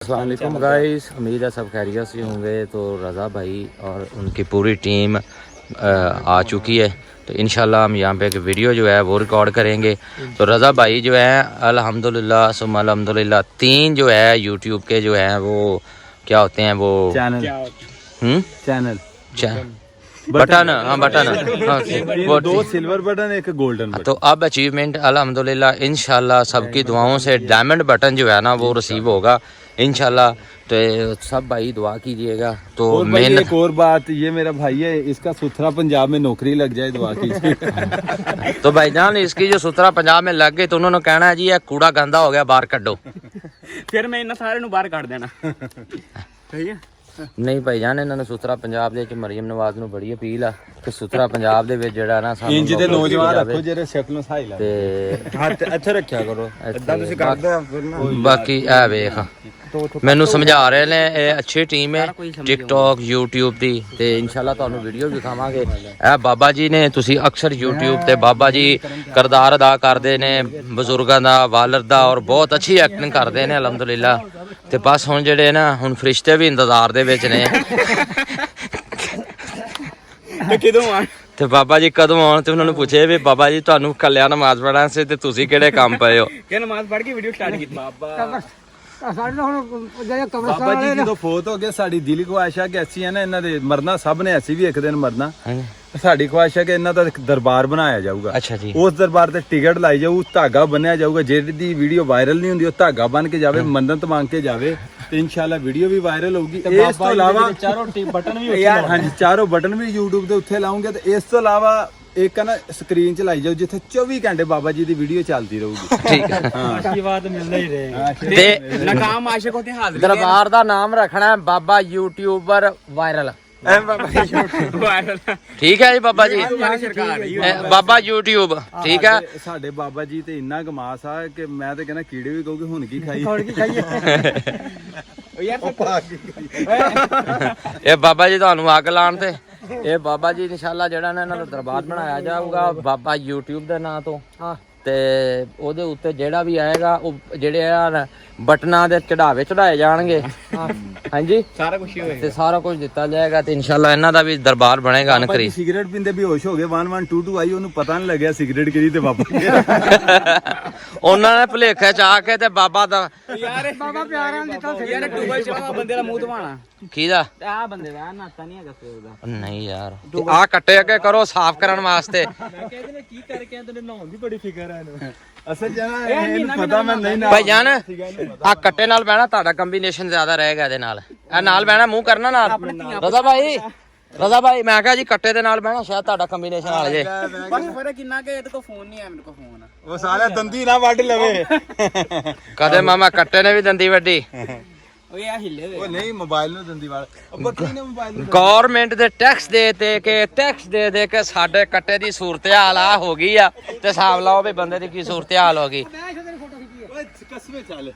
अस्सलाम वालेकुम गाइस, उम्मीद है सब खैरियत से होंगे। तो रज़ा भाई और उनकी पूरी टीम आ चुकी है। तो इंशाल्लाह हम यहाँ पे एक वीडियो जो है वो रिकॉर्ड करेंगे। तो रज़ा भाई जो है अल्हम्दुलिल्लाह सुम्मा अल्हम्दुलिल्लाह 3 जो है यूट्यूब के जो है वो क्या होते हैं वो चैनल बटन, हाँ बटन, हाँ वो 2 सिल्वर बटन 1 गोल्डन बटन। तो अब अचीवमेंट अल्हम्दुलिल्लाह इंशाल्लाह सबकी दुआओं से डायमंड बटन जो है ना वो रिसीव होगा इंशाल्लाह। तो सब भाई दुआ कीजिएगा। तो और भाई एक और बात, ये मेरा भाई है, इसका सुथरा पंजाब में नौकरी लग जाए, दुआ कीजिए। तो भाईजान इसकी जो सुथरा पंजाब में लग गई तो उन्होंने कहना है जी ये कूड़ा गंदा हो गया, बाहर कड्डो। फिर मैं इन सारे बाहर काट देना। सही है। नहीं भाईजान इन्होंने सुथरा पंजाब ਦੇ ਵਿੱਚ ਮਰੀਮ ਨਵਾਜ਼ ਨੂੰ ਬੜੀ ਅਪੀਲ ਆ ਕਿ ਸੁਥਰਾ ਪੰਜਾਬ ਦੇ ਵਿੱਚ ਜਿਹੜਾ ਨਾ ਸਾਨੂੰ ਇੰਜ ਦੇ ਨੌਜਵਾਨ ਰੱਖੋ ਜਿਹੜੇ ਸ਼ਕਲੋਂ ਸਹਾਈ ਲਾ ਤੇ ਹੱਥ ਇੱਥੇ ਰੱਖਿਆ ਕਰੋ, ਇਦਾਂ ਤੁਸੀਂ ਕਰਦੇ ਆ ਫਿਰ ਨਾ। ਬਾਕੀ ਇਹ ਵੇਖ ਮੈਨੂੰ ਸਮਝਾ ਰਹੇ ਨੇ, ਇਹ ਅੱਛੀ ਟੀਮ ਹੈ ਟਿਕਟੌਕ YouTube ਦੀ ਤੇ ਇਨਸ਼ਾਅੱਲਾ ਤੁਹਾਨੂੰ ਵੀਡੀਓ ਦਿਖਾਵਾਂਗੇ। ਇਹ ਬਾਬਾ ਜੀ ਨੇ, ਤੁਸੀਂ ਅਕਸਰ YouTube ਤੇ ਬਾਬਾ ਜੀ ਕਿਰਦਾਰ ਅਦਾ ਕਰਦੇ ਨੇ ਬਜ਼ੁਰਗਾਂ ਦਾ, ਵਾਲਦ ਦਾ, ਔਰ ਬਹੁਤ ਅੱਛੀ ਐਕਟਿੰਗ ਕਰਦੇ ਨੇ ਅਲਹਮਦੁਲਿਲਾ। ਤੇ ਬਸ ਹੁਣ ਜਿਹੜੇ ਨਾ ਹੁਣ ਫਰਿਸ਼ਤੇ ਵੀ ਇੰਤਜ਼ਾਰ ਦੇ ਵਿੱਚ ਨੇ ਕਿਦੋਂ ਆ ਤੇ ਬਾਬਾ ਜੀ ਕਦੋਂ ਆਉਣ। ਤੇ ਉਹਨਾਂ ਨੂੰ ਪੁੱਛੇ ਵੀ ਬਾਬਾ ਜੀ ਤੁਹਾਨੂੰ ਕੱਲਿਆ ਨਮਾਜ਼ ਪੜ੍ਹਨਾ ਸੀ ਤੇ ਤੁਸੀਂ ਕਿਹੜੇ ਕੰਮ ਪਏ ਹੋ। ਕਿ ਨਮਾਜ਼ ਪੜ੍ਹ ਕੇ ਵੀਡੀਓ ਸਟਾਰਟ ਕੀਤੀ। ਬਾਬਾ ਜੀ ਜਦੋਂ ਫੌਤ ਹੋ ਗਏ ਸਾਡੀ ਦਿਲੀ ਖੁਆਇਸ਼ ਹੈ ਕਿ ਅਸੀਂ ਹੈ ਨਾ ਇਹਨਾਂ ਦੇ ਮਰਨਾ, ਸਭ ਨੇ ਅਸੀਂ ਵੀ ਇੱਕ ਦਿਨ ਮਰਨਾ। ਸਾਡੀ ਖੁਆਇਸ਼ ਹੈ ਕਿ ਇਹਨਾਂ ਦਾ ਇੱਕ ਦਰਬਾਰ ਬਣਾਇਆ ਜਾਊਗਾ। ਅੱਛਾ ਜੀ। ਉਸ ਦਰਬਾਰ ਤੇ ਟਿਕਟ ਲਾਈ ਜਾਊ, ਧਾਗਾ ਬੰਨਿਆ ਜਾਊਗਾ। ਜਿਹੜੀ ਵੀਡੀਓ ਵਾਇਰਲ ਨਹੀਂ ਹੁੰਦੀ ਉਹ ਧਾਗਾ ਬੰਨ ਕੇ ਜਾਵੇ, ਮੰਨਤ ਮੰਗ ਕੇ ਜਾਵੇ ਤੇ ਇਨਸ਼ਾਅੱਲਾ ਵੀਡੀਓ ਵੀ ਵਾਇਰਲ ਹੋਊਗੀ। ਇਸ ਤੋਂ ਇਲਾਵਾ ਚਾਰੋਂ ਬਟਨ ਵੀ ਯਾਰ ਹਾਂਜੀ ਚਾਰੋਂ ਬਟਨ ਵੀ YouTube ਦੇ ਉੱਥੇ ਲਾਉਂਗੇ। ਤੇ ਇਸ ਤੋਂ ਇਲਾਵਾ ਇੱਕ ਨਾ ਸਕਰੀਨ ਚ ਲਾਈ ਜਾਓ ਜਿੱਥੇ 24 ਘੰਟੇ ਬਾਬਾ ਜੀ ਦੀ ਵੀਡੀਓ ਚੱਲਦੀ ਰਹੂਗੀ। ਠੀਕ ਹੈ। ਆਸ਼ੀਰਵਾਦ ਮਿਲਦਾ ਹੀ ਰਹੇਗਾ। ਤੇ ਨਾਕਾਮ ਆਸ਼ਿਕ ਹੋਤੇ ਹਾਜ਼ਰ ਦਰਬਾਰ ਦਾ ਨਾਮ ਰੱਖਣਾ ਹੈ ਬਾਬਾ ਯੂਟਿਊਬਰ ਵਾਇਰਲ। ਠੀਕ ਹੈ ਜੀ ਬਾਬਾ ਜੀ, ਬਾਬਾ YouTube ਠੀਕ ਹੈ। ਸਾਡੇ ਬਾਬਾ ਜੀ ਤੇ ਇੰਨਾ ਗਮਾਸ ਆ ਕਿ ਮੈਂ ਤੇ ਕਹਿੰਦਾ ਕੀੜੇ ਵੀ ਕਹੋਗੇ ਹੁਣ ਕੀ ਖਾਈ। ਇਹ ਬਾਬਾ ਜੀ ਤੁਹਾਨੂੰ ਅੱਗ ਲਾਉਣ ਤੇ ਇਹ ਬਾਬਾ ਜੀ ਇਨਸ਼ਾਅੱਲਾ ਜਿਹੜਾ ਨਾ ਇਹਨਾਂ ਦਾ ਦਰਬਾਰ ਬਣਾਇਆ ਜਾਊਗਾ ਬਾਬਾ YouTube ਦੇ ਨਾਂ ਤੋਂ। ਤੇ ਉਹਦੇ ਉੱਤੇ ਜਿਹੜਾ ਵੀ ਆਏਗਾ ਉਹ ਜਿਹੜੇ ਆ ਬਟਨਾਂ ਦੇ ਚੜਾਵੇ ਚੜਾਏ ਜਾਣਗੇ। ਹਾਂਜੀ ਸਾਰਾ ਕੁਝ ਹੀ ਹੋਏਗਾ ਤੇ ਸਾਰਾ ਕੁਝ ਦਿੱਤਾ ਜਾਏਗਾ ਤੇ ਇਨਸ਼ਾਅੱਲਾ ਇਹਨਾਂ ਦਾ ਵੀ ਦਰਬਾਰ ਬਣੇਗਾ ਅਨਕਰੀ। ਸਿਗਰਟ ਪੀਂਦੇ ਬੇਹੋਸ਼ ਹੋ ਗਏ 1122 ਆਈ, ਉਹਨੂੰ ਪਤਾ ਨਹੀਂ ਲੱਗਿਆ ਸਿਗਰਟ ਕਿਹਦੀ ਤੇ ਬਾਬਾ ਉਹਨਾਂ ਨੇ ਭੁਲੇਖੇ ਚ ਆ ਕੇ ਤੇ ਬਾਬਾ ਦਾ ਯਾਰ ਬਾਬਾ ਪਿਆਰਾਂ ਦਿੱਤਾ ਸੀ ਯਾਰ। ਟੂਬਲ ਚਲਾਵਾ ਬੰਦੇ ਦਾ ਮੂੰਹ ਧਵਾਣਾ ਕਿਹਦਾ ਆ ਬੰਦੇ ਦਾ ਨਾਤਾ ਨਹੀਂ ਹੈਗਾ ਸਵੇਰ ਦਾ। ਨਹੀਂ ਯਾਰ ਆ ਕੱਟੇ ਅੱਗੇ ਕਰੋ ਸਾਫ਼ ਕਰਨ ਵਾਸਤੇ। ਕਹਿੰਦੇ ਨੇ ਕੀ ਕਰਕੇ ਤੈਨੂੰ ਨਹਾਉਣ ਦੀ ਬੜੀ ਫਿਕਰ ਹੈ ਇਹਨੂੰ। ਅਸਲ ਜਨਾ ਇਹਨੂੰ ਪਤਾ ਮੈਂ ਨਹੀਂ ਨਾ ਭਾਈ ਜਾਨ ਆ ਕੱਟੇ ਨਾਲ ਬਹਿਣਾ ਤੁਹਾਡਾ ਕੰਬੀਨੇਸ਼ਨ ਜ਼ਿਆਦਾ ਰਹੇਗਾ ਇਹਦੇ ਨਾਲ। ਇਹ ਨਾਲ ਬਹਿਣਾ ਮੂੰਹ ਕਰਨਾ ਨਾਲ। ਰਜ਼ਾ ਭਾਈ ਮੈਂ ਕਿਹਾ ਜੀ ਕੱਟੇ ਦੇ ਨਾਲ ਬਹਿਣਾ ਸ਼ਾਇਦ ਤੁਹਾਡਾ ਕੰਬੀਨੇਸ਼ਨ ਆ ਜੇ। ਬਸ ਫਰਕ ਕਿੰਨਾ ਕਿ ਇਹਦੇ ਕੋਲ ਫੋਨ ਨਹੀਂ ਹੈ, ਮੇਰੇ ਕੋਲ ਫੋਨ ਆ। ਉਹ ਸਾਰਾ ਦੰਦੀ ਨਾ ਵੱਢ ਲਵੇ। ਕਦੇ ਮਾਮਾ ਕੱਟੇ ਨੇ ਵੀ ਦੰਦੀ ਵੱਡੀ। ਓਏ ਆ ਹਿੱਲੇ ਉਹ ਨਹੀਂ ਮੋਬਾਈਲ ਨੂੰ ਦੰਦੀ ਵਾਲ ਬੱਕਰੀ ਨੇ ਮੋਬਾਈਲ ਨੂੰ। ਗਵਰਨਮੈਂਟ ਦੇ ਟੈਕਸ ਦੇ ਕੇ ਸਾਡੇ ਕੱਟੇ ਦੀ ਸੂਰਤ ਹਾਲ ਆ ਹੋ ਗਈ ਆ ਤੇ ਹਿਸਾਬ ਲਾਓ ਵੀ ਬੰਦੇ ਦੀ ਕੀ ਸੂਰਤ ਹਾਲ ਹੋ ਗਈ। ਓਏ ਕਸਮੇ ਚੱਲ